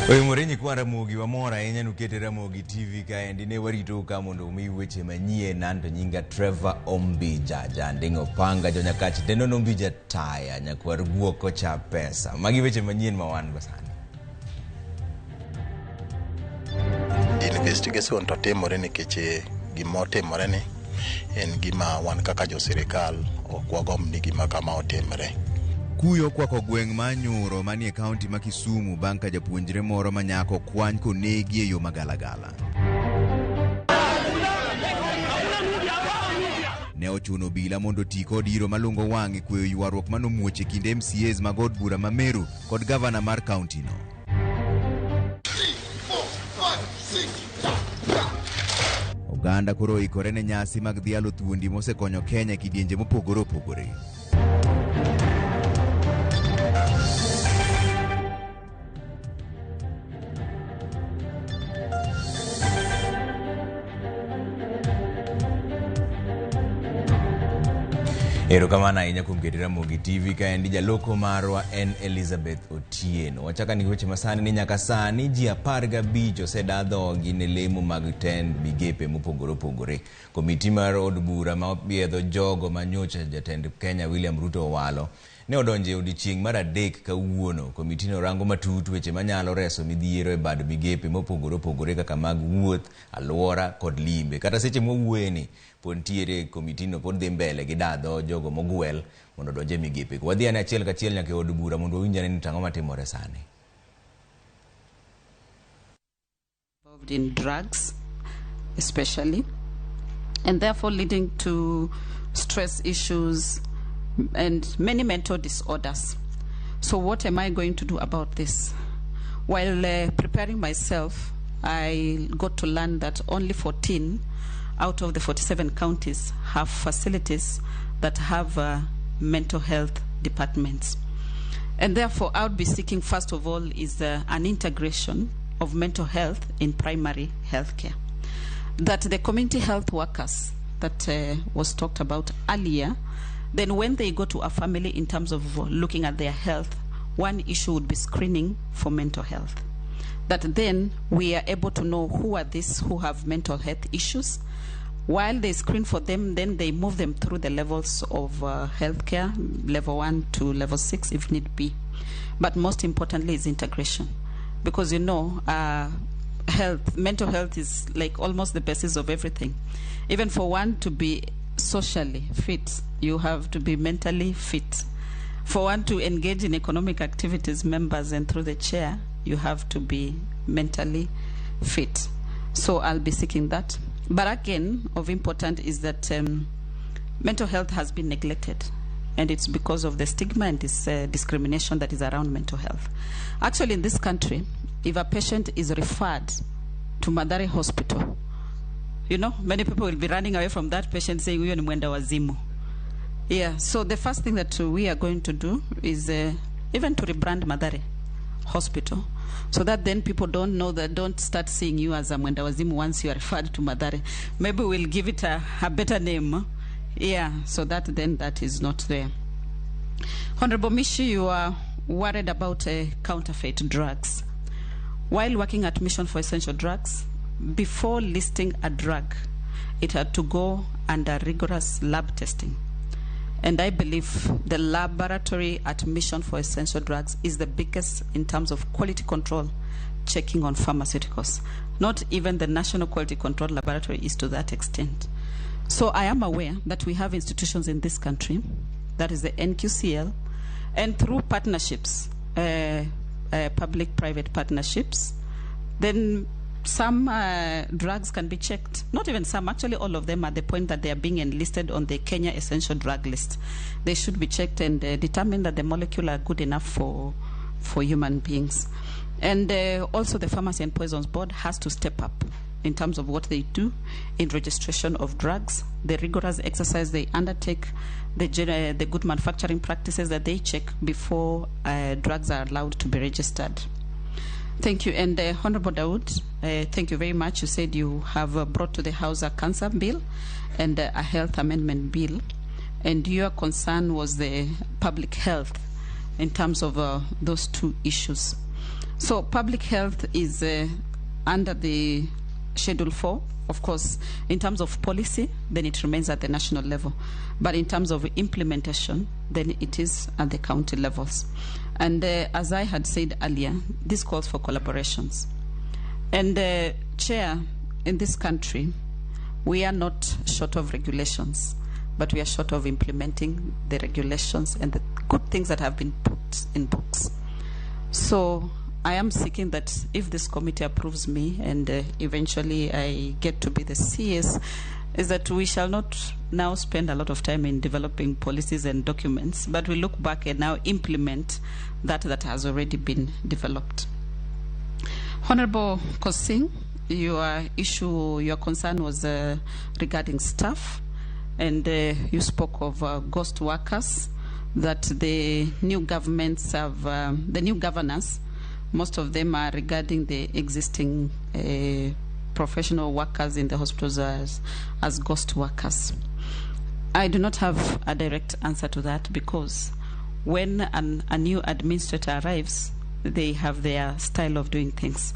Oye morenyi kwa Ramogi wa mora enya nukete Ramogi TV kaendi ne warito kamondo umi weche manyien nanto nyinga Trevor Ombija jandingo panga jo nyakachi tendo Ombija taya nyakwar guoko cha pesa magi weche manyien mawan basani. Investigation to timore nikech gima otimore ni en gima wan kaka jo sirikal ok wagom ni gima kama otimore. Kuyo kwako gweng manyuro manie kaunti ma Kisumu banka japuonjre moro manyako kwany konegi e yo magalagala. Ne ochuno bila mondo ti kod iro malungo wang'e kweyo ywaruok manomuoche kinde MCAs mag od bura ma Meru kod gavana mar kaunti no. Oganda koro ikore ne nyasi mag dhialo thuondi mosekonyo Kenya kidienje mopogore opogore. Ero kamana inya kumketi Ramogi TV kaendi jaloko marwa en Elizabeth Otieno. Wachaka ni weche masani ni nyaka sani ji 15 osedadho gine lemo mag tend migepe mopogore opogore. Komiti mar od bura ma opiedho jogo manyocha jatend Kenya William Ruto owalo ne odonje odiochieng' mar 3 kawuono. Komiti no rango matut weche manyalo reso midhiero e bad migepe mopogore opogore kaka mag wuoth, alwora kod limbe. Kata seche mowueni pontiere komiti no pod dhi mbele gi dadho jogo mogwel mondo donje migepe. Wadhi ane achiel kachiel nyaka e od bura mondo winjane ni tang'o matimore sani. Involved in drugs especially, and therefore leading to stress issues and many mental disorders. So what am I going to do about this? While preparing myself, I got to learn that only 14 out of the 47 counties have facilities that have mental health departments. And therefore, I would be seeking, first of all, is an integration of mental health in primary health care. That the community health workers that was talked about earlier, then when they go to a family in terms of looking at their health, one issue would be screening for mental health. That then we are able to know who are these who have mental health issues. While they screen for them, then they move them through the levels of healthcare, level 1 to level 6 if need be. But most importantly is integration. Because you know, mental health is like almost the basis of everything. Even for one to be socially fit, you have to be mentally fit. For one to engage in economic activities, members and through the chair, you have to be mentally fit. So I'll be seeking that. But again, of important is that mental health has been neglected, and it's because of the stigma and this discrimination that is around mental health. Actually, in this country, if a patient is referred to Madare Hospital, you know, many people will be running away from that patient saying, "Uyo ni mwenda wazimu." Yeah, so the first thing that we are going to do is even to rebrand Madare Hospital, so that then people don't start seeing you as a mwenda wazimu once you are referred to Madare. Maybe we'll give it a better name. Yeah, so that then that is not there. Honorable Mishi, you are worried about counterfeit drugs. While working at Mission for Essential Drugs, before listing a drug, it had to go under rigorous lab testing. And I believe the laboratory at Mission for Essential Drugs is the biggest in terms of quality control checking on pharmaceuticals. Not even the National Quality Control Laboratory is to that extent. So I am aware that we have institutions in this country, that is the NQCL, and through partnerships, public-private partnerships, then some drugs can be checked. Not even some, actually all of them, at the point that they are being enlisted on the Kenya Essential Drug List. They should be checked and determine that the molecule are good enough for human beings. And also the Pharmacy and Poisons Board has to step up in terms of what they do in registration of drugs, the rigorous exercise they undertake, the good manufacturing practices that they check before drugs are allowed to be registered. Thank you. And Honorable Dawood, thank you very much. You said you have brought to the House a cancer bill and a health amendment bill, and your concern was the public health in terms of those two issues. So public health is under the Schedule 4. Of course, in terms of policy, then it remains at the national level. But in terms of implementation, then it is at the county levels. And as I had said earlier, this calls for collaborations. And Chair, in this country, we are not short of regulations, but we are short of implementing the regulations and the good things that have been put in books. So I am seeking that if this committee approves me and eventually I get to be the CS, is that we shall not now spend a lot of time in developing policies and documents, but we look back and now implement that has already been developed. Honorable Kosing, your concern was regarding staff, and you spoke of ghost workers, that the new governments have, the new governance, most of them are regarding the existing professional workers in the hospitals as ghost workers. I do not have a direct answer to that, because when a new administrator arrives, they have their style of doing things.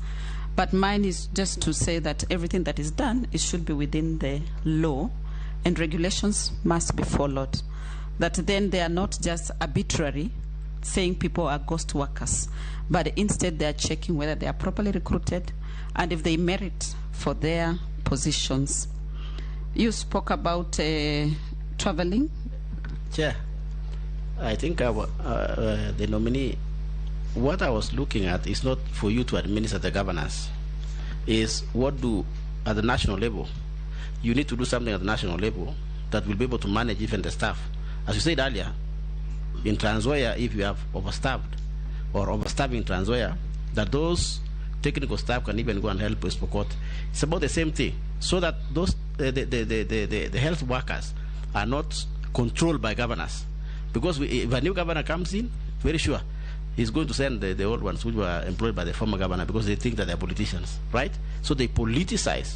But mine is just to say that everything that is done, it should be within the law, and regulations must be followed. That then they are not just arbitrary, saying people are ghost workers, but instead they are checking whether they are properly recruited and if they merit for their positions. You spoke about traveling. Chair, I think the nominee, what I was looking at is not for you to administer the governance, is what do at the national level. You need to do something at the national level that will be able to manage even the staff. As you said earlier, in Trans Nzoia, if you have overstaffed or overstaffing Trans Nzoia, that those technical staff can even go and help West Pokot. It's about the same thing, so that those the health workers are not controlled by governors. Because if a new governor comes in, very sure he's going to send the old ones which were employed by the former governor, because they think that they're politicians, right? So they politicize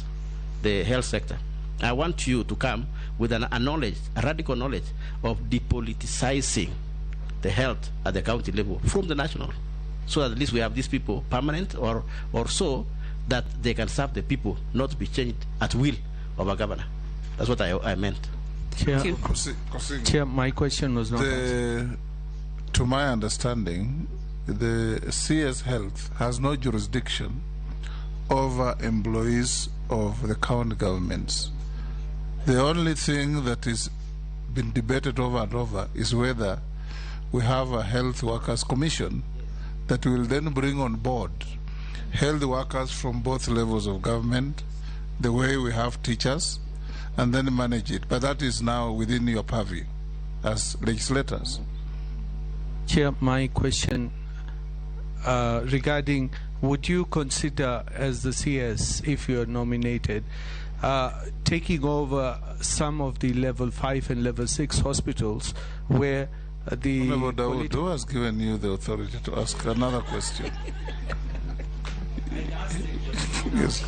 the health sector. I want you to come with a radical knowledge of depoliticizing the health at the county level from the national, so that at least we have these people permanent or so that they can serve the people, not to be changed at will of a governor. That's what I meant. Chair, my question was not answered. To my understanding, the CS Health has no jurisdiction over employees of the county governments. The only thing that is been debated over and over is whether we have a health workers commission that will then bring on board health workers from both levels of government, the way we have teachers, and then manage it. But that is now within your purview as legislators. Chair, my question regarding, would you consider as the CS, if you are nominated, taking over some of the level 5 and level 6 hospitals where the Who has given you the authority to ask another question? Yes.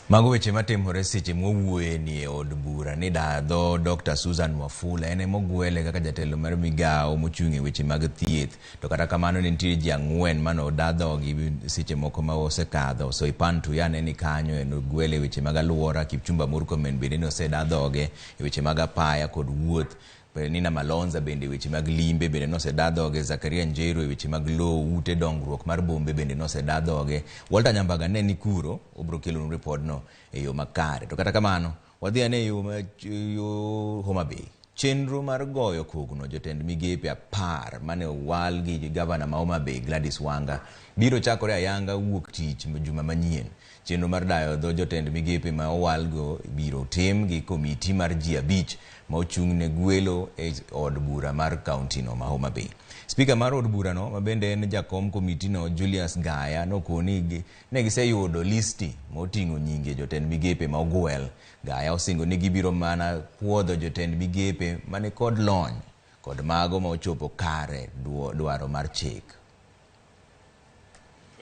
Mago weche matimore seche mowuoye ni od bura ni dadho Dr. Susan Wafula ene mogwele kaka jatelo mar migao mochunge weche mag thieth, to kata kamano nitie ji ang'wen mano dadho gi seche moko ma osekadho. So Ipantu yane ni kanyo en ogwele weche mag aluora, Kipchumba Murkomen bende no sedadhoge weche mag apaya kod wuoth. Nina Malonza bende weche mag limbe bende no sedadhoge, Zakaria Njeru weche mag lowo, ute dongruok mar bombe bende no sedadhoge. Walter Nyambaga ne ni kuro obro kelo report no e yo makare. To kata kamano wadhi ane yo Homa Bay. Chenro mar goyo kogno jotend migepe 10 mane owal gi gavana ma Homa Bay Gladys Wanga biro chakore ayanga wuok tich juma manyien. Chenro mar dayo dho jotend migepe ma owal go biro tim gi komiti mar ji 5 ma ochung' ne gwelo e od bura mar county no ma Homa Bay. Speaker mar od bura no mabende en jakom komiti no Julius Gaya nokoni ne giseyudo listi moting'o nyinge jotend migepe ma ogwel. Gaya osingo ni gibiro mana puodho jotend migepe mane kod lony kod mago ma ochopo kare dwaro mar chik.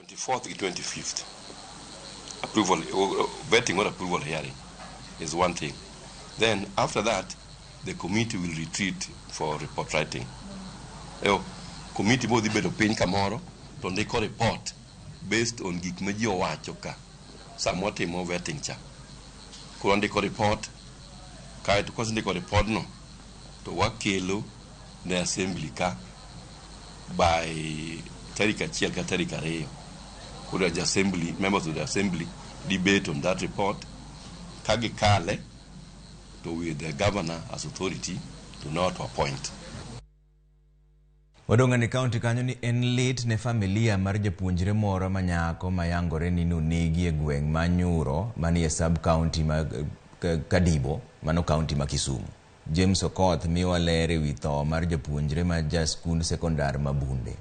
24th to 25th approval, vetting or approval hearing is one thing. Then after that, the committee will retreat for report writing. Committee both the bedo pin kamoro to ndiko report based on gik ma ji owacho ka samo timo vetting cha. Koro ndiko report kae to kosendiko report no to wakelo ne assembly ka by tarik achiel ka tarik ariyo. Koro the assembly, members of the assembly debate on that report kagi kale to with the governor as authority to know to appoint. Wadongani county kanyo ni en lit ne familia mar japuonjre moro manyako mayangore ni nonegi e gweng' manyuro manie sub county ma Kadibo mano county ma Kisumu. James Okoth miwa lere wi tho mar japuonjre ma ja skund sekondar Mabunde.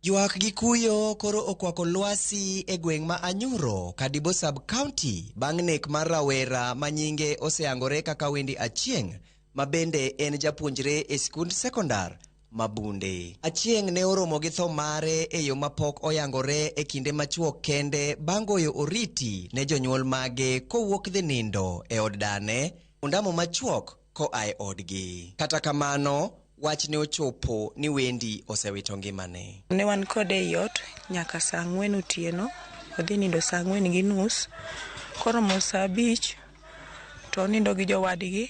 Yuak gi kuyo koro okwako lwasi e gweng' ma Anyuro, Kadibo sub county bang' nek mar rawera manyinge oseangore kaka Wendi Achieng' ma bende en japuonjre e skund sekondar Mabunde. Achieng' ne oromo gi tho mare e yo mapok oyangore e kinde machuok kende bang' goyo oriti ne jonyuol mage kowuok dhi nindo e od dane undamo machuok koa e odgi. Kata kamano wach ne ochopo ni Wendi osewito ngimane. Ne wan kode e yot nyaka saa 4 otieno, odhi nindo saa 4:30, koromo saa 5 to nindo gi jowadgi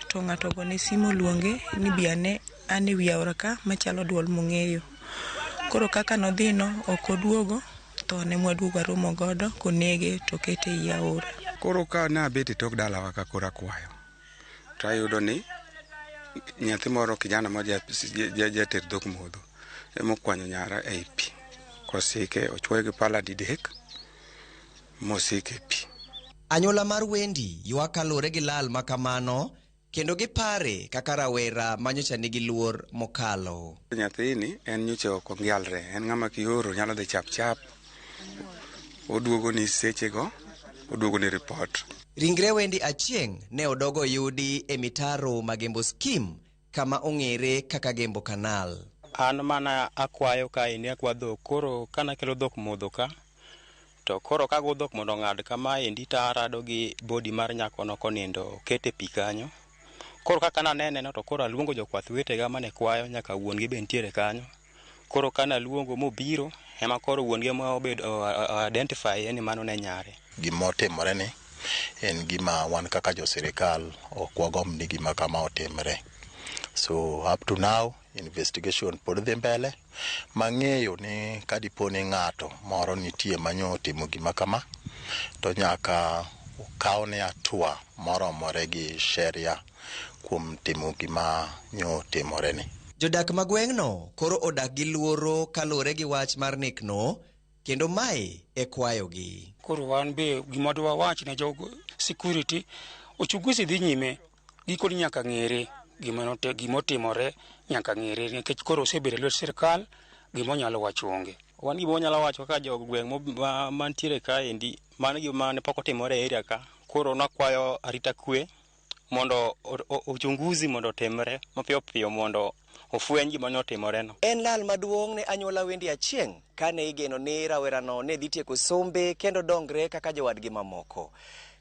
to ng'ato gone simu luonge ni biane ane wi aora ka machalo duol mong'eyo. Koro kaka nodhino ok oduogo to ne mwaduogo romo godo konege to kete i aora. Koro ka na beti tok dala waka kora kwayo to ayudo ni nyathi moro kijana ma jater dhok modho emokwanyo nyara e pi kosike ochwoye gi pala didek mosike pi. Anyuola mar Wendi ywak kalure gi lal makamano kendo gipare kaka rawera manyocha nigi luor mokalo. Nyathini en nyocha ok ongialre, en ng'ama kioro nyalo dhi chap chap, oduogo ni sechego, oduogo ni report. Ringre Wendi Achieng' ne odogo yudi e mitaro magembo skim kama ong'ere kaka Gembo Kanal. An mana akwayo ka ini akwa dhok, koro kana kelo dhok modho ka to koro kago dhok mondo ng'ad kama endi tarado gi body mar nyakono konindo kete pi kanyo. Koro kaka nanene no to koro aluongo jokwath wetega mane kwayo nyaka wuon gi be ntiere kanyo. Koro kana luongo mobiro ema koro wuon gi ma obedo identify ni mano ne nyare. Gimotimore ni en gima wan kaka jo sirikal ok wagom ni gima kama otimre. So up to now investigation pod dhi mbele. Mang'eyo ni kadipo ni ng'ato moro nitie manyo timo gima kama to nyaka ukawne atua moromore gi sheria kuom timo gima nyo timore ni. Jodak ma gweng'no koro odak gi luoro kalure gi wach mar nekno kendo mae e kwayogi. Koro wan be gima dwa wach ne jogo security uchunguzi dhi nyime giko nyaka ng'ere gimotimore nyaka ng'ere nikech koro osebedo lwet sirkal gimo nyalo wacho onge. Wan gimo nyalo wacho ka jog gweng' mantiere ka endi mano gima ne pok otimore e area ka. Koro nakwayo arita kwe mondo uchunguzi mondo otimre mapiyo piyo mondo ofweny gima ne otimore no. En lal maduong' ne anyuola Wendi Achieng' kane igeno ni rawerano ne dhi tieko sombe kendo dongre kaka jowadgi mamoko.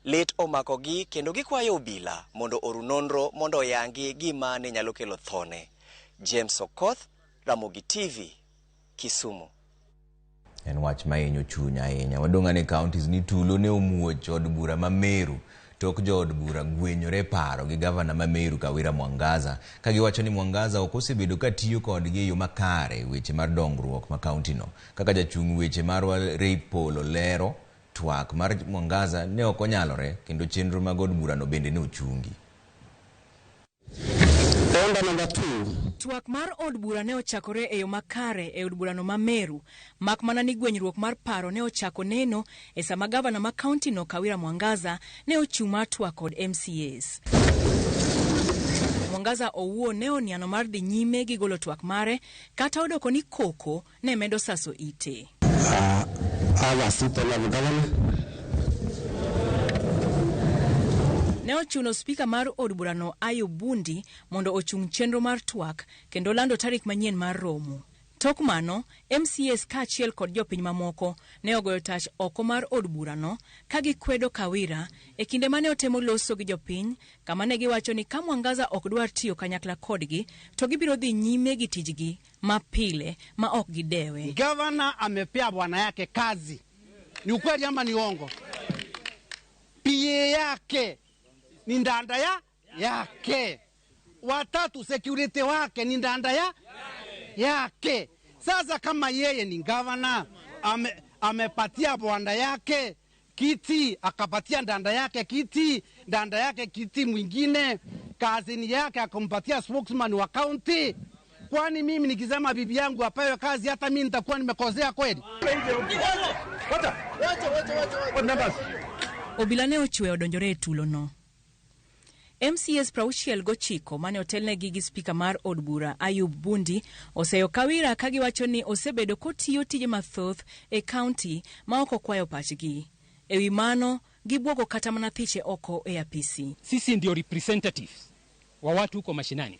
Lit omakogi kendo gikwayo obila mondo oru nonro mondo oyangi gima ne nyalo kelo thone. James Okoth, Ramogi TV, Kisumu. En wach mahinyo chuny ahinya. Wadong'ane counties ni tulo ne omuoch od bura ma Meru tok jo od bura gwenyore paro gi gavana ma Meru Kawira Mwangaza ka giwacho ni Mwangaza ok osebedo ka tiyo kodgi e yo makare weche mar dongruok ma county no. Kaka jachung' weche marwa Ray Polo lero twak mar Mwangaza ne ok onyalore kendo chenro mag od bura no bende ne ochungi. Twak mar od bura ne ochakore e yo makare e od burano ma Meru, mak mana ni gwenyruok mar paro ne ochako neno e sama gavana ma county no Kawira Mwangaza ne ochuma twak kod MCAs. Mwangaza owuon ne oniano mar dhi nyime gi golo twak mare kata odoko ni koko ne medo saso ite. Ne ochuno spika mar od burano Ayo Bundi mondo ochung' chenro mar twak kendo lando tarik manyien mar romo. Tok mano, MCAs kaachiel kod jopiny mamoko ne ogoyo tach oko mar od burano ka gikwedo Kawira e kinde mane otemo loso gi jopiny, kama ne giwacho ni ka Mwangaza ok dwar tiyo kanyakla kodgi to gibiro dhi nyime gi tijgi mapile ma ok gidewe. Gavana amepea bwana yake kazi. Ni ukweli ama ni uongo? Pie yake ni ndanda yake. Watatu security wake ni ndanda yake. Sasa kama yeye ni gavana, amepatia bwana yake kiti, akapatia ndanda yake kiti mwingine, kazini yake akampatia spokesman wa county. Kwani mimi nikisema bibi yangu apewe kazi, hata mimi nitakuwa nimekosea kweli? Obila ne ochwe odonjore e tulono. MCAs Prauchiel Gochiko mane otelnegi gi spika mar od bura Ayub Bundi oseyo Kawira ka giwacho ni osebedo kotiyo tije mathoth e kaunti ma oko kwayo pachgi. Ewi mano, gibwogo kata mana thiche oko e apisi. Sisi ndio representatives wa watu huko mashinani.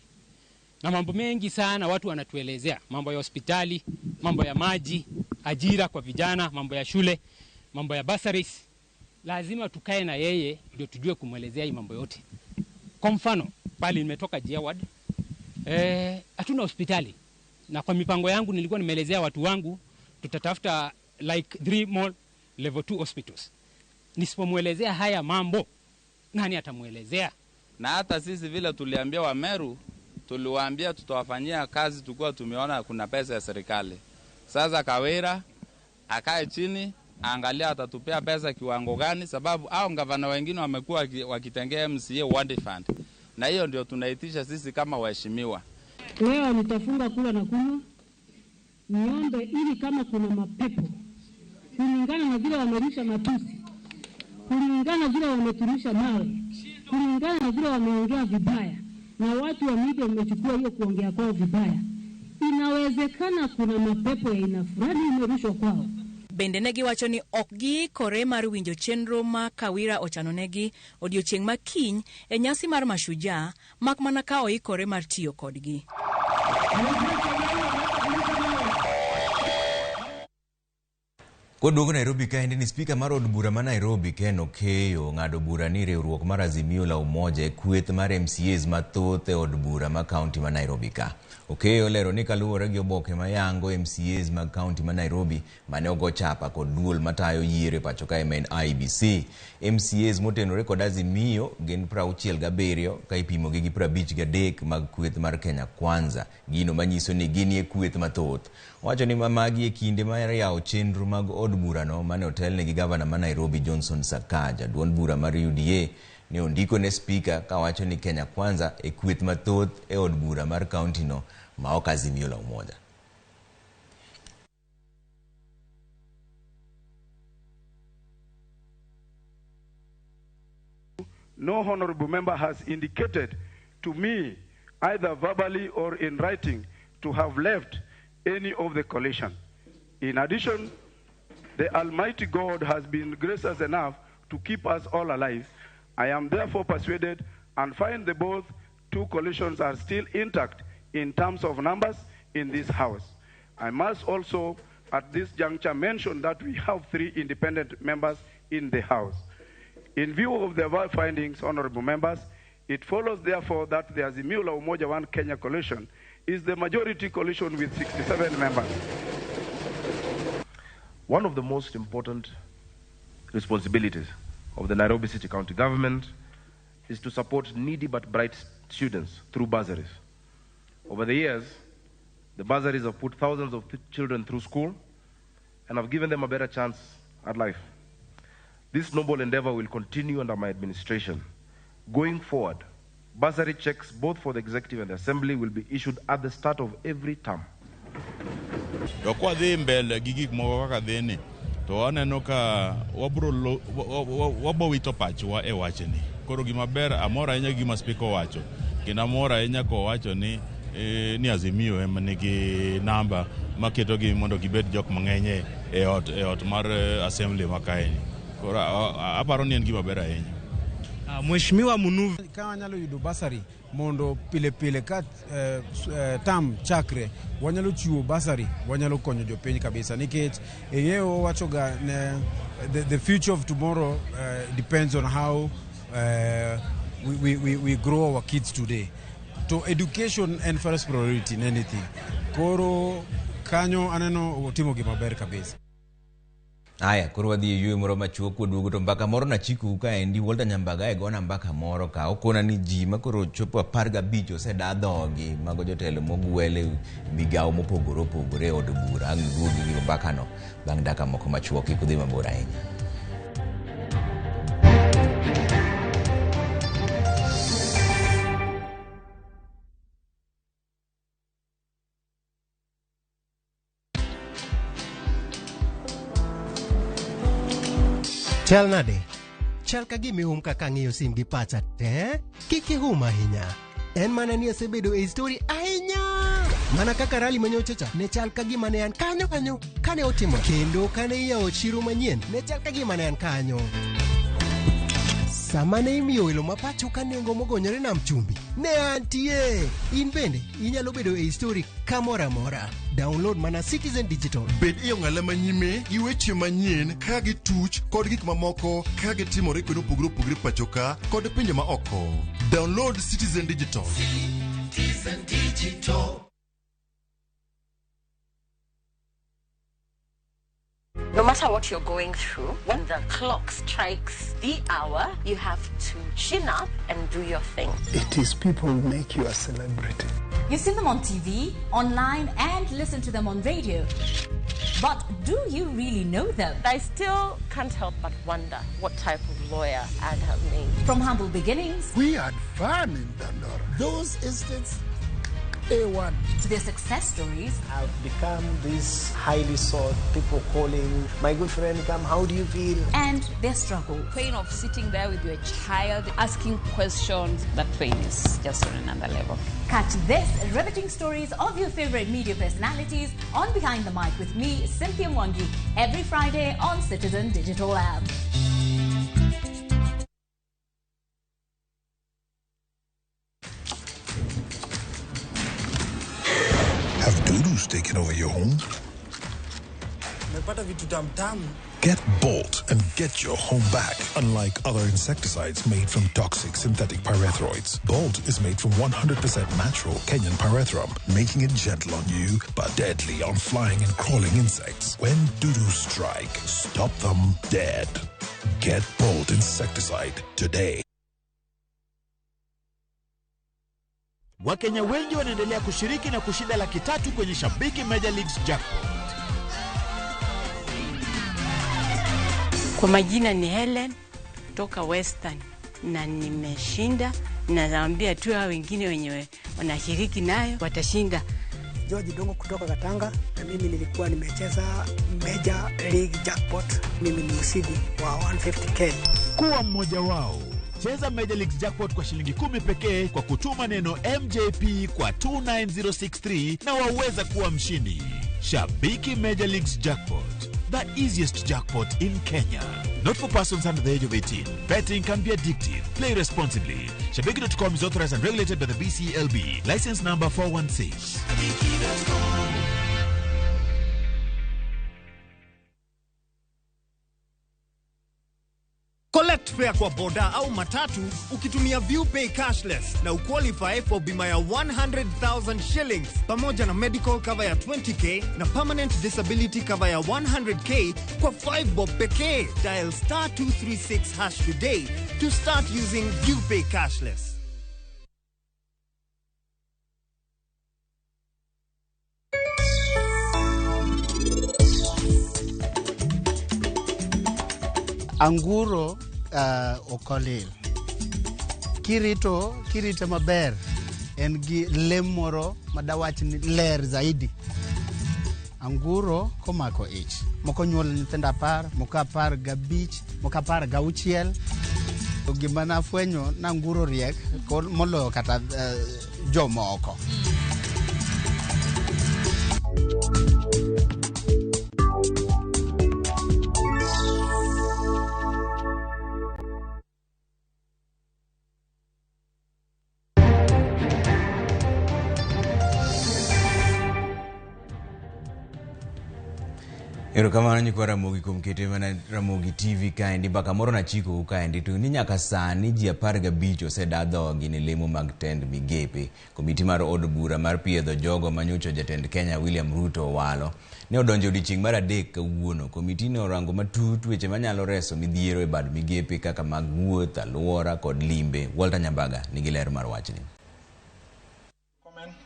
Na mambo mengi sana watu wanatuelezea, mambo ya hospitali, mambo ya maji, ajira kwa vijana, mambo ya shule, mambo ya bursaries. Lazima tukae na yeye ndio tujue kumwelezea hii mambo yote. Kwa mfano, pale nimetoka Jiawad, hatuna hospitali. Na kwa mipango yangu nilikuwa nimeelezea watu wangu tutatafuta like 3 more level 2 hospitals. Nisipomwelezea haya mambo, nani atamuelezea? Na hata sisi vile tuliambia wa Meru, tuliwaambia tutawafanyia kazi, tukua tumeona kuna pesa ya serikali. Sasa Kawira akae chini, angalia atatupea pesa kiwango gani, sababu hao gavana wengine wamekuwa wakitengea MCA ward fund. Na hiyo ndio tunaitisha sisi kama waheshimiwa. Leo nitafunga kula na kunywa, niombe ili kama kuna mapepo, kulingana na vile wamerusha matusi, kulingana na vile wameturusha mawe, kulingana na vile wameongea vibaya, na watu wa media wamechukua hiyo kuongea kwao vibaya, inawezekana kuna mapepo ya aina fulani imerushwa kwao. Bende negi wacho ni okgi kore mar winjo chenro ma Kawira ochanonegi odiochieng' makiny e nyasi mar Mashujaa, mak mana ka oikore mar tiyo kodgi. Koduogo Nairobi kaendi ni spika mar od bura ma Nairobi Ken Okeyo ng'ado bura ni riwruok mar Azimio la Umoja e kweth mar MCAs mathoth e od bura ma kaunti ma Nairobi ka. Okeyo lero ni kaluwore gi oboke mayango MCAs mag kaunti ma Nairobi mane ogo chapa kod duol matayo yiero pacho kae men IBC. MCAs motenore kod Azimio gin 67 ka ipimo gi 53 mag kweth mar Kenya Kwanza. Gino manyiso ni gini e kweth mathoth. Wacho ni mamagi e kinde mar yawo chenro mag od burano mane otelne gi gavana ma Nairobi Johnson Sakaja. Duond bura mar UDA ne ondiko ne spika ka wacho ni Kenya Kwanza e kweth mathoth e od bura mar kaunti no ma ok Azimio la Umoja. No honorable member has indicated to me, either verbally or in writing, to have left any of the coalition. In addition, the Almighty God has been gracious enough to keep us all alive. I am therefore persuaded and find that both two coalitions are still intact in terms of numbers in this House. I must also, at this juncture, mention that we have 3 independent members in the House. In view of the above findings, honorable members, it follows therefore that the Azimio la Umoja One Kenya coalition is the majority coalition with 67 members. One of the most important responsibilities of the Nairobi City County Government is to support needy but bright students through bursaries. Over the years, the bursaries have put thousands of children through school and have given them a better chance at life. This noble endeavor will continue under my administration. Going forward, bursary checks both for the executive and the assembly will be issued at the start of every term. Kwa dhi mbele gigik moko kaka dhini to aneno ka wabo wito pachwa e wachni. Koro gima ber amora ahinya gima spika wacho. Kendo amora ahinya ko wacho ni Azimio ema nigi namba maketo gi mondo gibed jok mang'eny e ot mar assembly makaeni. Koro aparo ni en gima ber ahinya. Mheshimiwa Munuvi kama nyalo yudo basari mondo pile pile ka tam chakre wanyalo chiwo basari, wanyalo konyo jopiny kabisa nikech eng'eyo wachoga the future of tomorrow depends on how we grow our kids today. To education and first priority in anything. Koro kanyo aneno timo gima ber kabisa. Aya, koro wadhi yue moro machuo kuduogo to mbaka moro na chiku ka endi Walter Nyambaga gona mbaka moro ka okona ni ji makoro chopo 15 oseda dhogi mago jotelo mogwele migao mopogore opogore od bura ang'uogi gi mbaka no bang' daka moko machuo kikudhi mabor ahinya. Chal nade? Chal ka gimi kaka ng'iyo sim gi pacha te? Kiki ahinya. En mana ni asebedo e story ahinya. Mana kaka rally manyochacha ne chal ka gima ne an kanyo kane otimo. Kendo kane iyawo chiro manyien ne chal ka gima ne an kanyo. Sama ne imiyo welo mapacho ka nengo mogonyore nam chumbi ne antie. In bende inyalo bedo e story kamora mora. Download mana Citizen Digital. Bed iyo ng'ala manyime gi weche manyien ka gi tuch kod gik mamoko ka gi timore kod opogore pachoka kod pinje ma oko. Download Citizen Digital. Citizen Digital. No matter what you're going through, when the clock strikes the hour, you have to chin up and do your thing. It is people who make you a celebrity. You see them on TV, online, and listen to them on radio. But do you really know them? I still can't help but wonder what type of lawyer I'd have made. From humble beginnings, we had fun in Dandora. Those estates, A1. To their success stories. I've become this highly sought, people calling, my good friend, come, how do you feel? And their struggle. Pain of sitting there with your child, asking questions, that pain is just on another level. Catch this riveting stories of your favorite media personalities on Behind the Mic with me, Cynthia Mwangi, every Friday on Citizen Digital app. Have doodles taken over your home? Get Bolt and get your home back. Unlike other insecticides made from toxic synthetic pyrethroids, Bolt is made from 100% natural Kenyan pyrethrum, making it gentle on you but deadly on flying and crawling insects. When doodles strike, stop them dead. Get Bolt insecticide today. Wakenya wengi wanaendelea kushiriki na kushinda $300,000 kwenye Shabiki Major Leagues Jackpot. Kwa majina ni Helen kutoka Western na nimeshinda, na naambia tu hao wengine wenye wanashiriki nayo watashinda. George Dongo kutoka Katanga, na mimi nilikuwa nimecheza Major League Jackpot. Mimi ni mshindi wa 150K. Kuwa mmoja wao. Cheza Major Leagues Jackpot kwa shilingi 10 pekee kwa kutuma neno MJP kwa 29063 na waweza kuwa mshindi. Shabiki Major Leagues Jackpot, the easiest jackpot in Kenya. Not for persons under the age of 18. Betting can be addictive. Play responsibly. Shabiki.com is authorized and regulated by the BCLB. License number 416. Collect fare kwa boda au matatu ukitumia ViewPay cashless na uqualify for bima ya 100,000 shillings pamoja na medical cover ya 20k na permanent disability cover ya 100k kwa 5 bob pekee. Dial *236# today to start using ViewPay cashless. Anguro okolil. Kirito maber en gi lemoro madawach ni ler zaidi. Anguro komako ich. Moko nyuol nyithindo 10, moko 15, moko 16. Gima nafwenyo na anguro riek moloyo kata jomoko. Erokamano nyikwa Ramogi kuom kete mana Ramogi TV kaendi mbaka moro nachiko kaendi to ni nyaka sani ji 15 osedadhogi ne lemo mag tend migepe. Komiti mar od bura mar piedho jogo manyocho jatend Kenya William Ruto walo ne odonjo odiochieng' mar 3 kawuono. Komiti ne orango matut weche manyalo reso midhiero e bad migepe kaka mag wuoth, alwora kod limbe. Walter Nyambaga nigi ler mar wachni.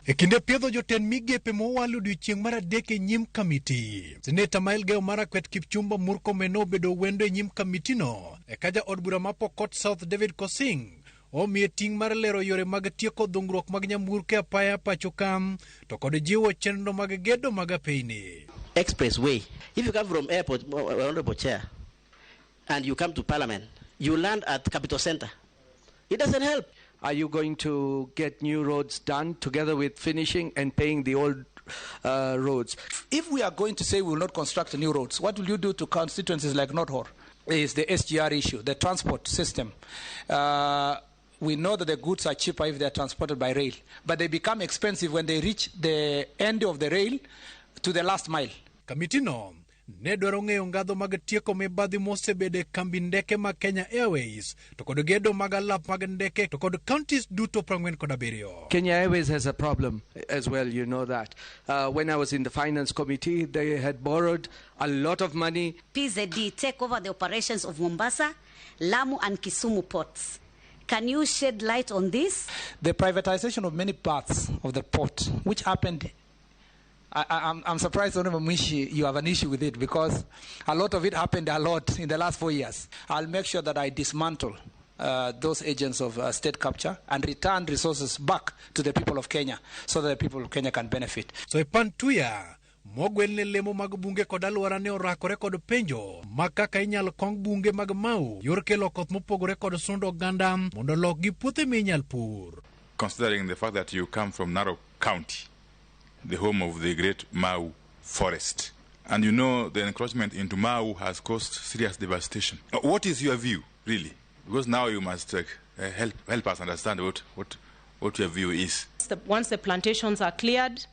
E kinde piedho jotend migepe mowalo odiochieng' mar 3 e nyim kamiti. Seneta Maelgeo Marakwet Kipchumba Murkomen obedo wendo e nyim kamitino. Eka ja od bura ma Pokot South David Kosing omiye ting' mar lero yore mag tieko dhungruok mag nyamburko apaya pacho kam to kod jiwo chenro mag gedo mag apeyni. Expressway. If you come from airport, Honorable Chair, and you come to Parliament, you land at Capital Center. It doesn't help. Are you going to get new roads done together with finishing and paying the old roads? If we are going to say we will not construct new roads, what will you do to constituencies like Northor? Is the SGR issue, the transport system. We know that the goods are cheaper if they are transported by rail, but they become expensive when they reach the end of the rail to the last mile. Kamitino ne dwaro ng'eyo ngadho mag tieko mibadhi mosebede kambi ndeke ma Kenya Airways to kod gedo mag alap mag ndeke to kod counties duto 47. Kenya Airways has a problem as well, you know that. When I was in the finance committee, they had borrowed a lot of money. PZD take over the operations of Mombasa, Lamu and Kisumu ports. Can you shed light on this? The privatization of many parts of the port, which happened, I'm surprised, Honorable Mishi, you have an issue with it because a lot of it happened a lot in the last 4 years. I'll make sure that I dismantle those agents of state capture and return resources back to the people of Kenya so that the people of Kenya can benefit. So Pantuya mogwelne lemo mag bunge kod alwora ne orakore kod penjo makaka inyal kong bunge mag Mau yor kelo koth mopogore kod sundo oganda mondo lok gi puothe minyal pur. Considering the fact that you come from Narok County, the home of the great Mau forest, and you know the encroachment into Mau has caused serious devastation. What is your view, really? Because now you must help us understand what your view is. Once the plantations are cleared,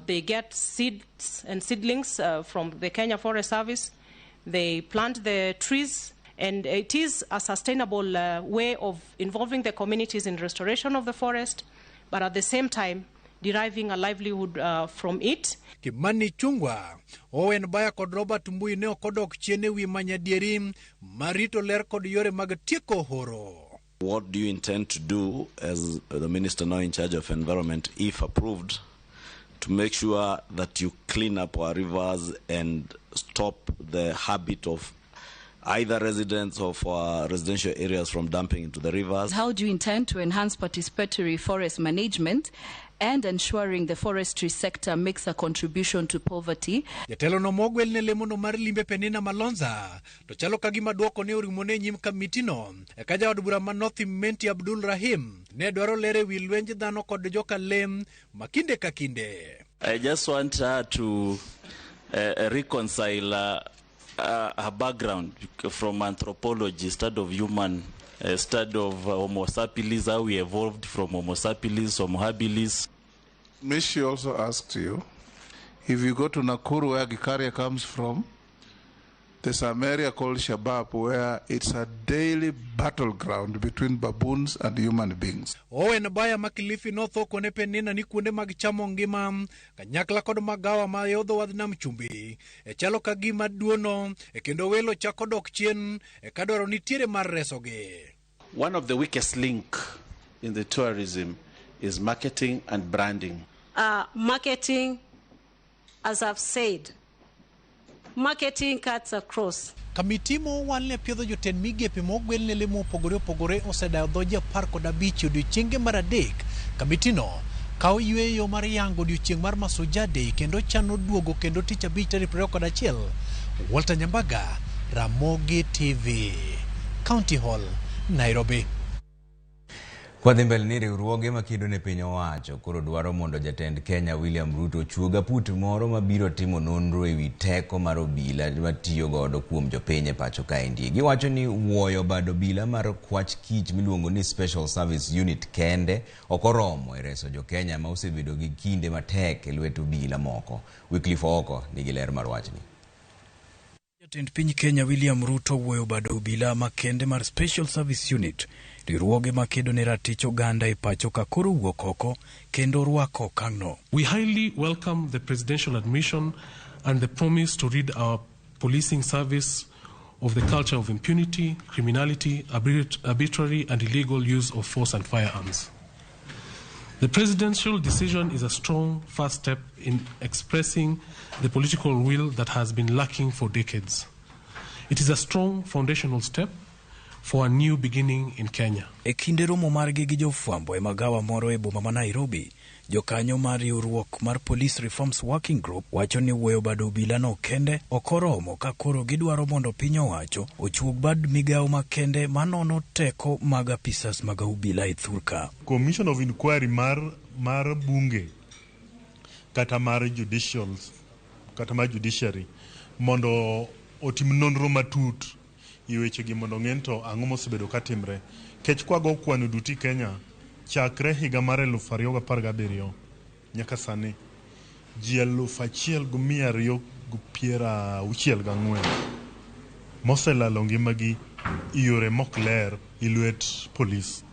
they get seeds and seedlings from the Kenya Forest Service. They plant the trees, and it is a sustainable way of involving the communities in restoration of the forest, but at the same time deriving a livelihood from it. Kimani Chungwa, Owen Baya kod Robert Mbui ne okodok chene wi manyadieri marito ler kod yore mag tieko horo. What do you intend to do as the minister now in charge of environment, if approved, to make sure that you clean up our rivers and stop the habit of either residents of our residential areas from dumping into the rivers? How do you intend to enhance participatory forest management and ensuring the forestry sector makes a contribution to poverty? Jatelo no mogwel ne lemo no mar limbe Penina Malonza to chalo kagima duoko ne orimone nyim kamitino eka ja od bura ma North Menti Abdul Rahim ne dwaro lere wi lwenje dhano kod joka lem makinde ka kinde. I just want her to reconcile her background from anthropology, study of human, study of Homo sapiens, how we evolved from Homo sapiens, Homo habilis. Mishi also asked you, if you go to Nakuru where Gikaria comes from, there's an area called Shabab where it's a daily battleground between baboons and human beings. Owen Baya makilifi notho kone Penina ni kuonde mag chamo ngima kanyakla kod magawa ma yodho wadh nam chumbi e chalo kagima duono e kendo welo chako dok chien e kadwaro nitiere mar resogi. One of the weakest link in the tourism is marketing and branding. Marketing, as I've said, marketing cuts across. Kamiti mo walne piedho jotend migepe mogwelne lemo opogore osedayo dhoji 15 odiochienge mar 3. Kamitino kawo yweyo mar yango odiochieng' mar Masuja Day kendo chano duogo kendo tich abich tarik 21. Walter Nyambaga, Ramogi TV, County Hall, Nairobi. Kwadhi mbele ni riwruoge makedo ne piny owacho koro dwaro mondo jatend Kenya William Ruto chuoga put moro mabiro timo nonro ewi teko mar obila matiyo godo kuom jopiny e pacho kaendi. Giwacho ni wuoyo bad obila mar kwach kich miluongo ni Special Service Unit kende okoromo e reso jo Kenya ma osebedo gi kinde matek e lwet obila moko. Wycliffe Oko nigi ler mar wachni. Jatend piny Kenya William Ruto wuoyo bado obila makende mar Special Service Unit riwruoge makedo ne ratich oganda e pacho ka koro wuok oko kendo rwako okang'no. We highly welcome the presidential admission and the promise to rid our policing service of the culture of impunity, criminality, arbitrary and illegal use of force and firearms. The presidential decision is a strong first step in expressing the political will that has been lacking for decades. It is a strong foundational step for a new beginning in Kenya. E kinde romo margi gi jofwambo e magawa moro e boma ma Nairobi, jokanyo mar riwruok mar Police Reforms Working Group wacho ni wuoyo bado obila no kende okoromo ka koro gidwaro mondo piny owacho ochuog bad migawo makende manono teko mag apisas mag obila e thurka. Commission of Inquiry mar bunge kata mar judiciary mondo otim nonro matut i wechegi mondo ng'ento ang'o mosebedo katimre. Kech kwago kwano duti Kenya chakre higa mar 2017 nyaka sani ji 1264 moselalo ngimagi i yore mok ler i lwet polis.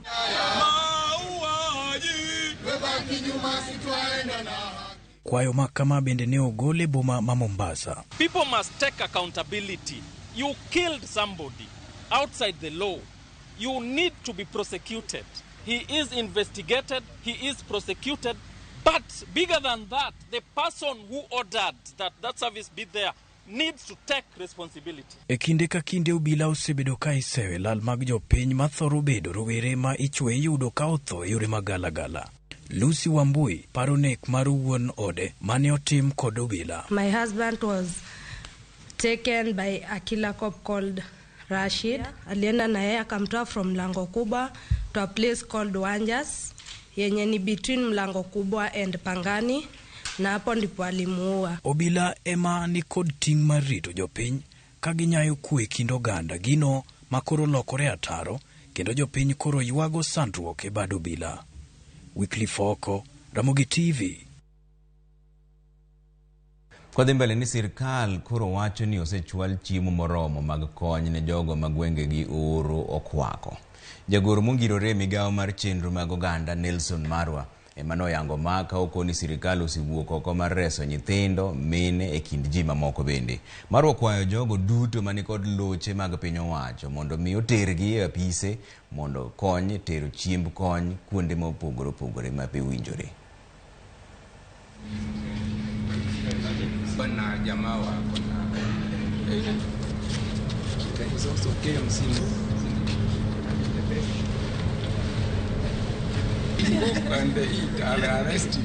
Kwayo makama bende ne ogole boma ma Mombasa. People must take accountability. You killed somebody outside the law. You need to be prosecuted. He is investigated, he is prosecuted, but bigger than that, the person who ordered that service be there needs to take responsibility. E kinde ka kinde obila osebedo ka isewe lal mag jopiny mathoro bedo rowere ma ichwe yudo ka otho yore magalagala. Lucy Wambui paro nek mar wuon ode mane otim kod obila. My husband was taken by a killer cop called Rashid. Alienda na yeye akamtoa from Mlango Kubwa to a place called Wanjas yenye ni between Mlango Kubwa and Pangani, na hapo ndipo alimuua. Obila ema ni kod ting' mar rito jopiny ka ginyayo kwe kind oganda gino makoro lokore ataro kendo jopiny koro ywago sandruok e bad obila. Weekly Foko, Ramogi TV. Kwa mbele ni sirkal koro wacho ni osechwal chiemo moromo mag kony ne jogo magwenge gi oro okwako. Jagoro mongirore migawo mar chenro mag oganda Nelson Marwa emano yango maka okoni sirkal osiwuok oko mar reso nyithindo mine e kind ji mamoko bende. Marwa kwayo jogo duto mani kod loche mag piny owacho mondo mi otergi e apise mondo kony tero chiemb kony kuonde mopogore ma winjore. Bana jamaa wako na is also KMC. And they eat and arrest you.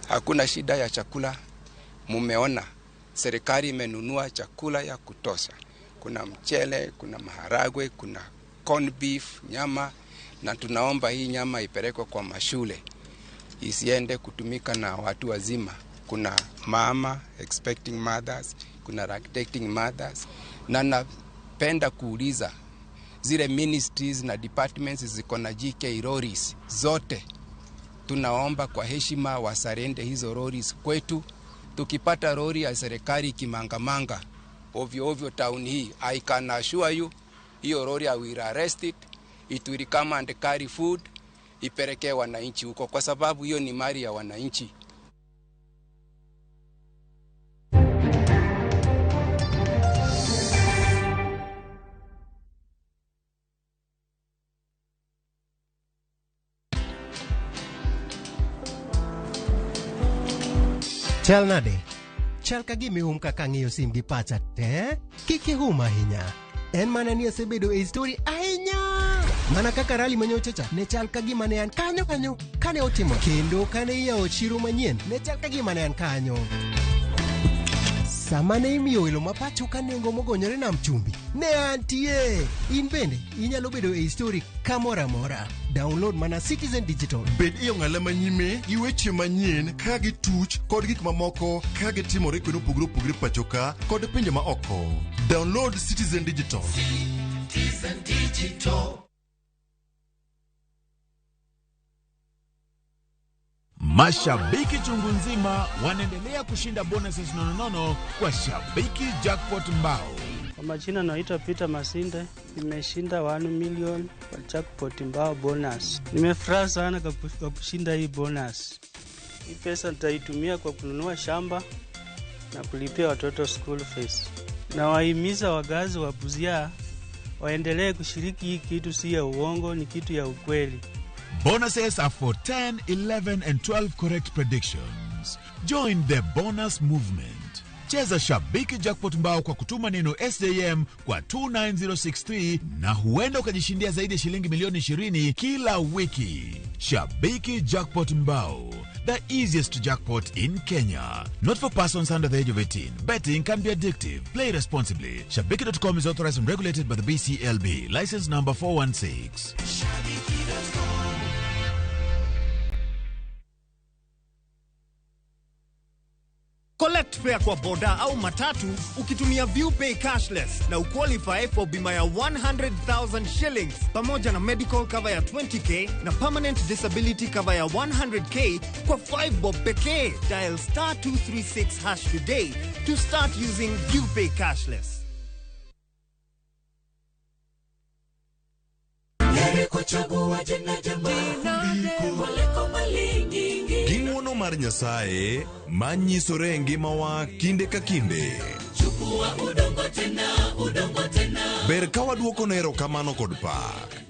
Hakuna shida ya chakula. Mumeona serikali imenunua chakula ya kutosha. Kuna mchele, kuna maharagwe, kuna corn beef, nyama, na tunaomba hii nyama ipelekwe kwa mashule. Isiende kutumika na watu wazima. Kuna mama expecting mothers, kuna lactating mothers. Na napenda kuuliza zile ministries na departments ziko na GK lorries zote, tunaomba kwa heshima wasarende hizo lorries kwetu. Tukipata lori ya serikali kimangamanga ovyo ovyo town hii, I can assure you hiyo lori I will arrest it. It will come and carry food, ipelekee wananchi huko kwa sababu hiyo ni mali ya wananchi. Chal nade? Chal ka gimi kaka ng'iyo sim gi pacha te? Kiki ahinya. En mana ni asebedo e story ahinya. Mana kaka rally manyochacha ne chal ka gima ne an kanyo kane otimo. Kendo kane iyawo chiro manyien ne chal ka gima ne an kanyo. Sama ne imiyo welo mapacho ka nengo mogonyore nam chumbi ne antie. In bende inyalo bedo e story kamora mora. Download mana Citizen Digital. Bed iyo ng'ala manyime gi weche manyien ka gi tuch kod gik mamoko ka gi timore kweno pugre pacho ka kod pinje ma oko. Download Citizen Digital. Citizen Digital. Mashabiki chungu nzima wanaendelea kushinda bonuses nonono kwa Shabiki Jackpot Mbao. Kwa majina naitwa Peter Masinde, nimeshinda 1 million kwa Jackpot Mbao bonus. Nimefurahi sana kwa kushinda hii bonus. Hii pesa nitaitumia kwa kununua shamba na kulipia watoto school fees. Na wahimiza wagazi wa Busia waendelee kushiriki hii kitu, si ya uongo, ni kitu ya ukweli. Bonuses are for 10, 11 and 12 correct predictions. Join the bonus movement. Cheza Shabiki Jackpot Mbao kwa kutuma neno SJM kwa 29063 na huenda ukajishindia zaidi ya shilingi milioni 20 kila wiki. Shabiki Jackpot Mbao, the easiest jackpot in Kenya. Not for persons under the age of 18. Betting can be addictive. Play responsibly. Shabiki.com is authorized and regulated by the BCLB. License number 416. Collect fare kwa boda au matatu ukitumia ViewPay cashless na uqualify for bima ya 100,000 shillings pamoja na medical cover ya 20k na permanent disability cover ya 100k kwa 5 bob pekee. Dial *236# today to start using ViewPay cashless. Ging'wono mar Nyasaye manyisore ngimawa kinde ka kinde. Ber ka waduoko ne erokamano kod pak.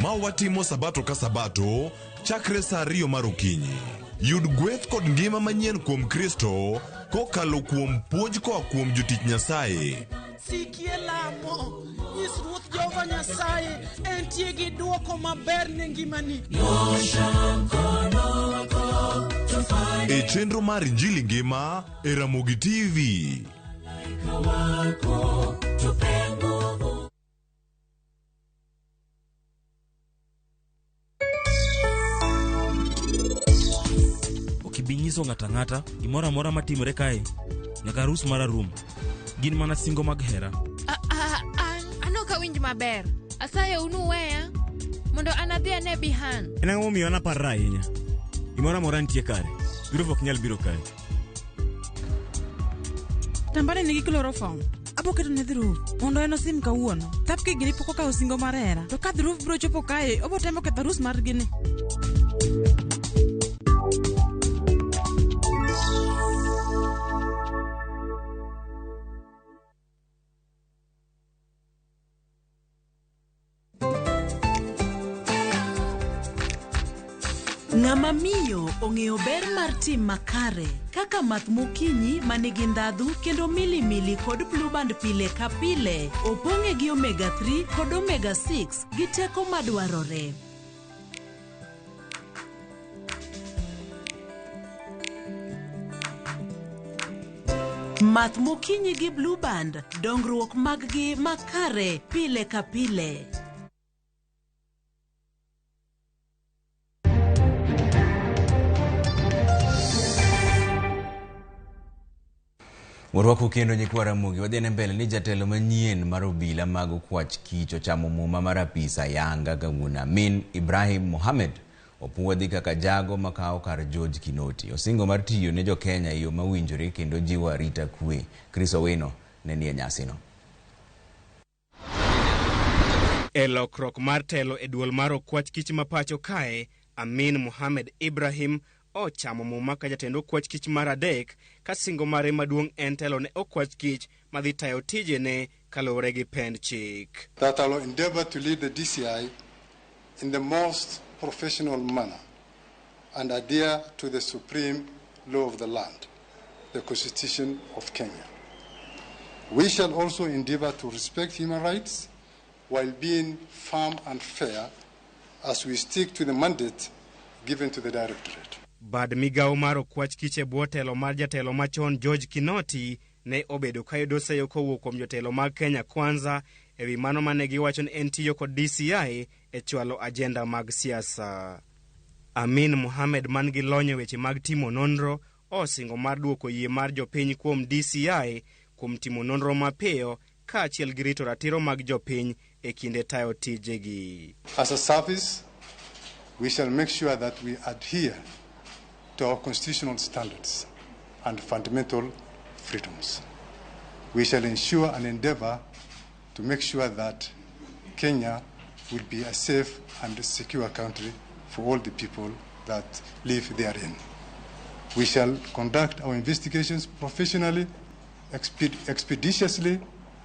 Ma watimo sabato ka sabato chakre saa 2 mar okinyi. Yud gweth kod ngima manyien kuom Kristo kokalo kuom puonj koa kuom jotich Nyasaye. Sikie lamo, nyis Ruoth Jehova Nyasaye entie gi duoko maber ne ngimani. E chenro mar Injili ngima e Ramogi TV. Okibinyiso ng'ata gimoro amora matimore kae nyaka arus mar rum. Gin mana singo mag hera. Anoka winj maber. Asayo unu weya mondo anadhi ane bihan. En ang'o momiyo anaparra ahinya. Gimoro amora nitie kare. Groove ok nyal biro kae. Tambane nigi chloroform. Aboketo ne Dhruv mondo en osim kawuono. Thapke gini poko ka osingo mar hera. To ka Dhruv biro chopo kae, obo temo ketho arus mar gini. Ng'ama miyo ong'eyo ber mar tim makare kaka math mokinyi manigi ndhadhu kendo milimili kod blue band pile ka pile opong'e gi omega 3 kod omega 6 gi teko madwarore. Math mokinyi gi blue band, dongruok mag-gi makare pile ka pile. Warwako kendo nyikwa Ramogi wadhiene mbele ni jatelo manyien mar obila mag okwach kich ochamo muma mar apisa Yanga kawuono. Amin Ibrahim Mohamed opuodhi kaka jago makao kar George Kinoti. Osingo mar tiyo ne jo Kenya yo mawinjore kendo jiwo arita kwe. Chris Owino ne nie nyasino. E lokrok mar telo e duol mar okwach kich mapacho kae, Amin Mohamed Ibrahim ochamo muma ka jatendo okwach kich mar adek ka singo mare maduong' en telo ne okwach kich madhi tayo tijene kalore gi pend chik. That I will endeavor to lead the DCI in the most professional manner and adhere to the supreme law of the land, the Constitution of Kenya. We shall also endeavor to respect human rights while being firm and fair as we stick to the mandate given to the Directorate. Bad migao mar okwach kich e bwo telo mar jatelo machon George Kinoti ne obedo ka yudo seyo kowuok kuom jotelo mag Kenya Kwanza ewi mano mane giwacho ni en tiyo kod DCI e chwalo ajenda mag siasa. Amin Mohamed man gi lony weche mag timo nonro osingo mar duoko yie mar jopiny kuom DCI kuom timo nonro mapiyo ka achiel gi rito ratiro mag jopiny e kinde tayo tijegi. As a service, we shall make sure that we adhere to our constitutional standards and fundamental freedoms. We shall ensure and endeavor to make sure that Kenya will be a safe and secure country for all the people that live therein. We shall conduct our investigations professionally, expeditiously,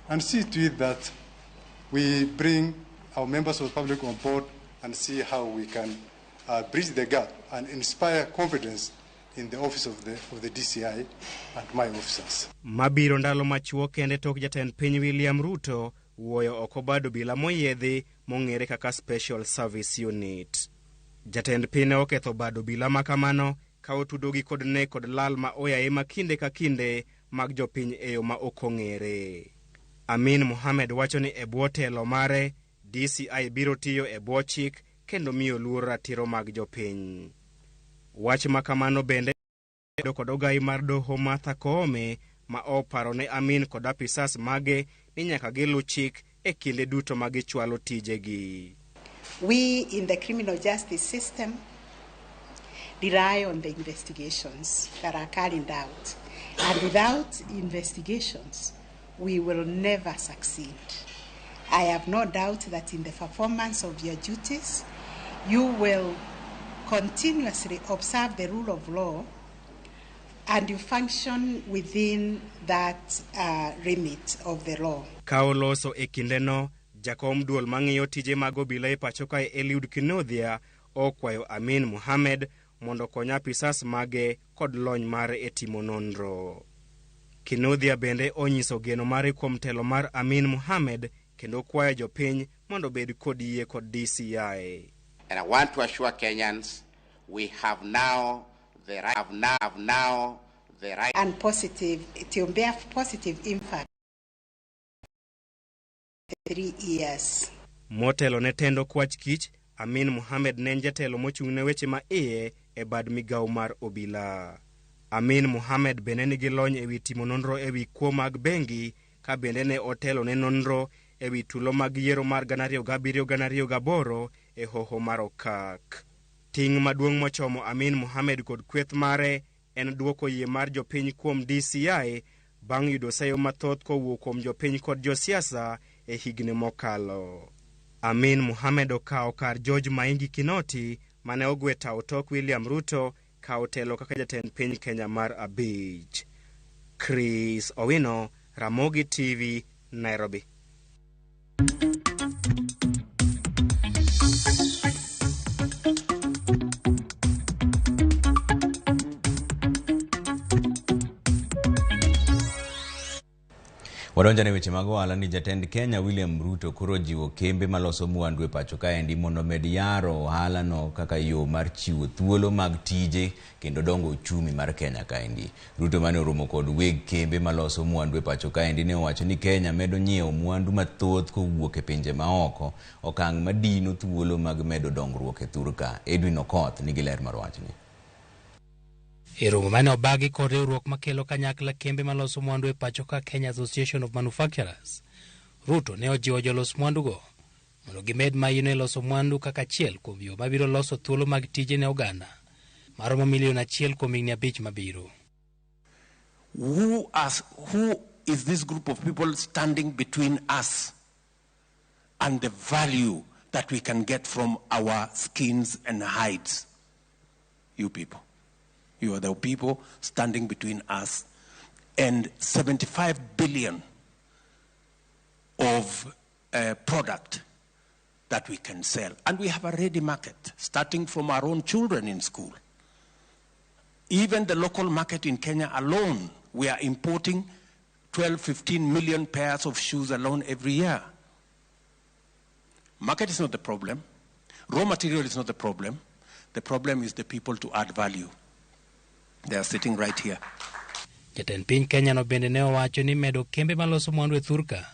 and see to it that we bring our members of the public on board and see how we can bridge the gap and inspire confidence in the office of the DCI and my officers. Mabiro ndalo machuok kende tok jatend piny William Ruto wuoyo oko bado bila moyedhi mong'ere kaka Special Service Unit. Jatend piny ne oketho bado bila makamano ka otudogi kod nek kod lal ma oyaye ma kinde ka kinde mag jopiny e yo ma ok ong'ere. Amin Mohamed wacho ni e bwo telo mare DCI biro tiyo e bwo chik kendo miyo luor ratiro mag jopiny. Wach makamano bende kod ogai mar doho Martha Koome ma oparo ne Amin kod apisas mage ni nyaka gilu chik e kinde duto ma gichwalo tijegi. We in the criminal justice system rely on the investigations that are carried out. And without investigations, we will never succeed. I have no doubt that in the performance of your duties, you will continuously observe the rule of law and you function within that remit of the law. Kaoloso e kindeno, jakom duol mang'iyo tije mag obila e pacho kae Eliud Kinothia okwayo Amin Mohamed mondo kony apisas mage kod lony mare e timo nonro. Kinothia bende onyiso geno mare kuom telo mar Amin Mohamed kendo kwayo jopiny mondo bed kod yie kod DCI. And I want to assure Kenyans we have now the right and positive to bear positive impact 3 years. Motelo ne tendo kwach kich, Amin Mohamed ne jatelo mochung'ne weche ma iye e bad migawo mar obila. Amin Mohamed bende nigi lony ewi timo nonro ewi kuo mag bengi ka bende ne otelo ne nonro ewi tulo mag yiero mar 2007-2008 e hoho mar okak. Ting' maduong' mochomo Amin Mohamed kod kweth mare en duoko yie mar jopiny kuom DCI bang' yudo sayo mathoth kowuok kuom jopiny kod josiasa e higni mokalo. Amin Mohamed okawo kar George Maingi Kinoti mane ogwe tawo tok William Ruto ka otelo kaka jatend piny Kenya mar abich. Chris Owino, Ramogi TV, Nairobi. Wadonjane weche mag ohala ni jatend Kenya William Ruto koro jiwo kembe maloso mwandu e pacho kaendi mondo med yaro ohala no kaka yo mar chiwo thuolo mag tije kendo dongo uchumi mar Kenya kaendi. Ruto mane oromo kod weg kembe maloso mwandu e pacho kaendi ne owacho ni Kenya medo nyiewo mwandu mathoth kowuok e pinje maoko, okang' madino thuolo mag medo dongruok e thurka. Edwin Okoth nigi ler mar wachni. E romo mane obagi kod riwruok makelo kanyakla kembe maloso mwandu e pacho ka Kenya Association of Manufacturers, Ruto ne ojiwo jolos mwandugo mondo gimed maino e loso mwandu kaka achiel kuom yo mabiro loso thuolo mag tije ne oganda maromo 1 million kuom higni 5 mabiro. Who is this group of people standing between us and the value that we can get from our skins and hides? You people. You are the people standing between us and 75 billion of product that we can sell. And we have a ready market, starting from our own children in school. Even the local market in Kenya alone, we are importing 12-15 million pairs of shoes alone every year. Market is not the problem. Raw material is not the problem. The problem is the people to add value. They are sitting right here. Jatend piny Kenya no bende ne owacho ni medo kembe maloso mwandu e thurka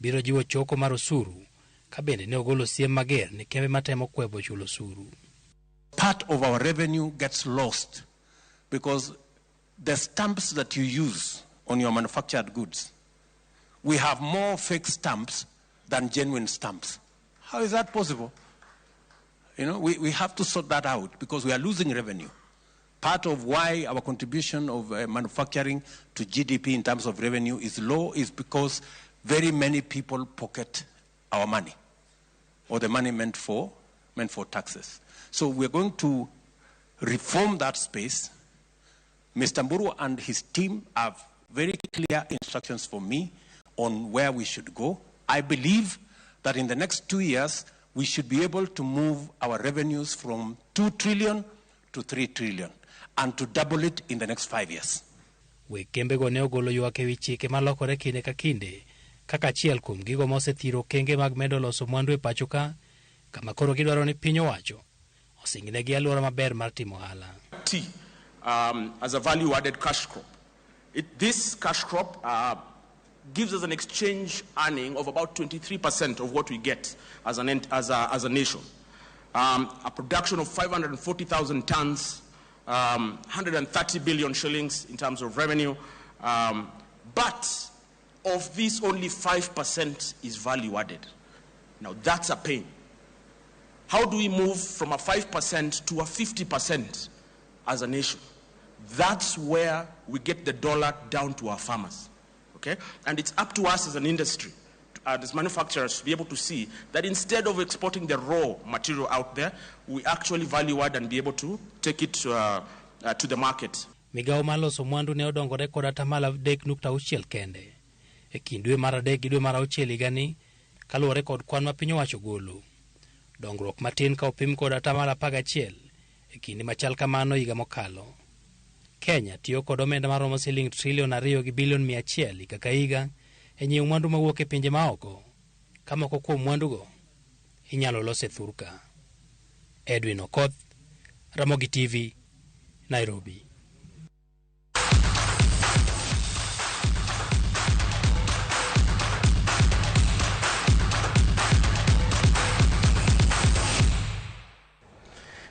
biro jiwo choko mar osuru, ka bende ne ogolo siem mager ni kembe matemo kwebo chulo osuru. Part of our revenue gets lost because the stamps that you use on your manufactured goods, we have more fake stamps than genuine stamps. How is that possible? We have to sort that out because we are losing revenue. Part of why our contribution of manufacturing to GDP in terms of revenue is low is because very many people pocket our money, or the money meant for taxes. So we're going to reform that space. Mr. Mburu and his team have very clear instructions for me on where we should go. I believe that in the next 2 years, we should be able to move our revenues from 2 trillion to 3 trillion and to double it in the next 5 years. Wekembe go ne ogolo ywak ewi chike malokore kinde ka kinde kaka achiel kuom gigo mosethiro kenge mag medo loso mwandu e pacho ka, kama koro gidwaro ni piny owacho osingnegi alwora maber mar timo ohala. Tea as a value-added cash crop. This cash crop gives us an exchange earning of about 23% of what we get as a nation. A production of 540,000 tons, 130 billion shillings in terms of revenue. But of this, only 5% is value added. Now that's a pain. How do we move from a 5% to a 50% as a nation? That's where we get the dollar down to our farmers. Okay? And it's up to us as an industry, as manufacturers, to be able to see that instead of exporting the raw material out there, we actually value add and be able to take it to the market. Migao maloso mwandu ne odongore kod atamalo 3.6 kende e kind dwe mar 3 gi dwe mar 6 higani, kaluwore kod kwan ma piny owacho golo. Dongruok matin ka opim kod atamalo 11 e kinde machal kamano higa mokalo. Kenya tiyo kod omenda maromo siling trilion 2 gi bilion 100 higa ka higa e nyiewo mwandu mawuok e pinje maoko, ka moko kuom mwandugo inyalo los e thurka. Edwin Okoth, Ramogi TV, Nairobi.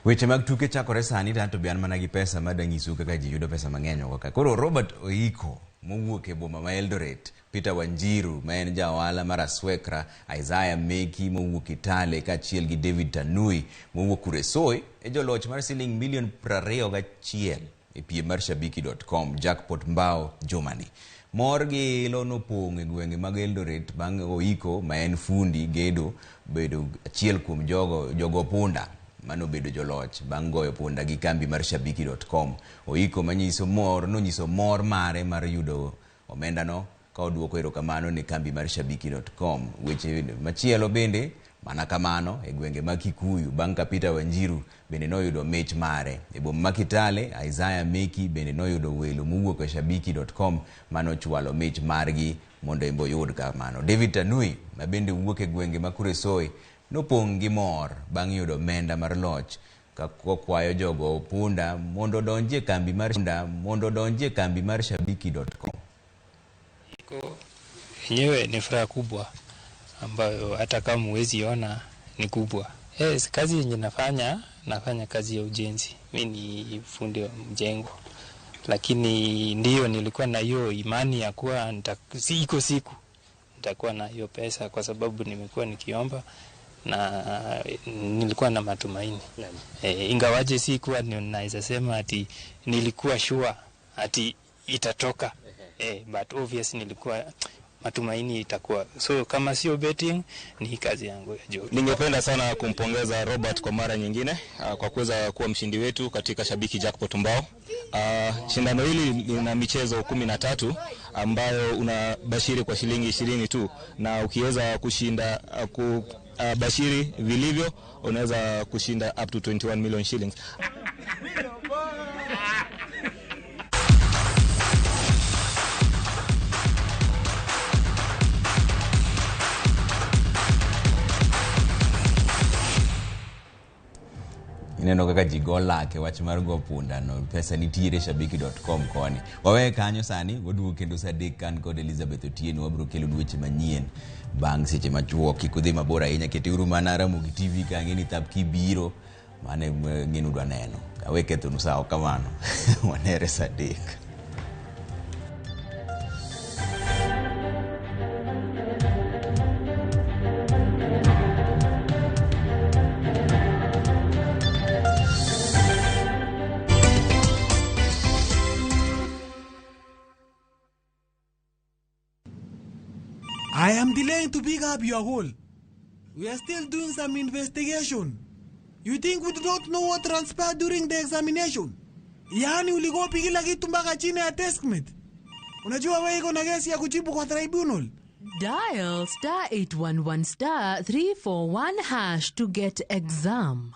Weche mag tuke chakore sani tanto bian mana gi pesa madanyisu kaka ji yudo pesa mang'eny kaka. Koro Robert Oiko mowuok e boma ma Eldoret, Peter Wanjiru ma en ja ohala mar Aswekra, Isaiah Meki mowuok Itale kaachiel gi David Tanui mowuok Kuresoi e joloch mar siling milion 21 e piem mar shabiki.com jackpot mbao jumani. Mor gi ilo nopong' e gwenge mag Eldoret bang' Oiko ma en fundi gedo bedo achiel kuom jogo punda mano bedo joloch bang' goyo punda gi kambi mar shabiki.com. Oiko manyiso mor mare mar yudo omenda no ka oduoko erokamano ne kambi mar shabiki.com. Weche machielo bende mana kamano e gwenge mag Kikuyu bang' ka Peter Wanjiru bende noyudo mich mare. E boma ma Kitale, Isaiah Meki bende noyudo welo mowuok e shabiki.com mano chwalo mich margi mondo embo yud kamano. David Tanui ma bende wuok e gwenge ma Kuresoi nopong' gi mor bang' yudo omenda mar loch ka kwayo jogo punda mondo donje kambi mar shabiki.com. Yenyewe ni furaha kubwa ambayo hata kama huwezi ona ni kubwa. Kazi yenye nafanya kazi ya ujenzi. Mimi ni fundi wa mjengo. Lakini ndiyo nilikuwa na hiyo imani ya kuwa siku nitakuwa na hiyo pesa kwa sababu nimekuwa nikiomba na nilikuwa na matumaini. Ingawaje sikuwa ninaweza sema ati nilikuwa sure ati itatoka. But obviously nilikuwa matumaini itakuwa. So kama sio betting ni kazi yangu ya juu. Ningependa sana kumpongeza Robert kwa mara nyingine kwa kuweza kuwa mshindi wetu katika Shabiki Jackpot Mbao. Shindano hili lina michezo 13 ambayo unabashiri kwa shilingi 20 tu, na ukiweza kushinda bashiri vilivyo unaweza kushinda up to 21 million shillings. Ineno kaka jigola ke wach mar go punda no pesa nitiere shabiki.com koni. Wawe kanyo sani waduogo kendo saa 3 kan kod Elizabeth Otieno wabro kelo weche manyien bang' seche machuok. Kik udhi mabor ahinya, keturu mana Ramogi TV ka ng'eni thap kibiro mane ng'enu dwa neno. Kawe kethonu sawa kamano. Wanere saa 3. I'm delaying to pick up your call. We are still doing some investigation. You think we do not know what transpired during the examination? Yani uligopi kila kitu mpaka chini ya testament. Unajua wewe iko na kesi ya kujibu kwa tribunal. Dial *811*341# to get exam.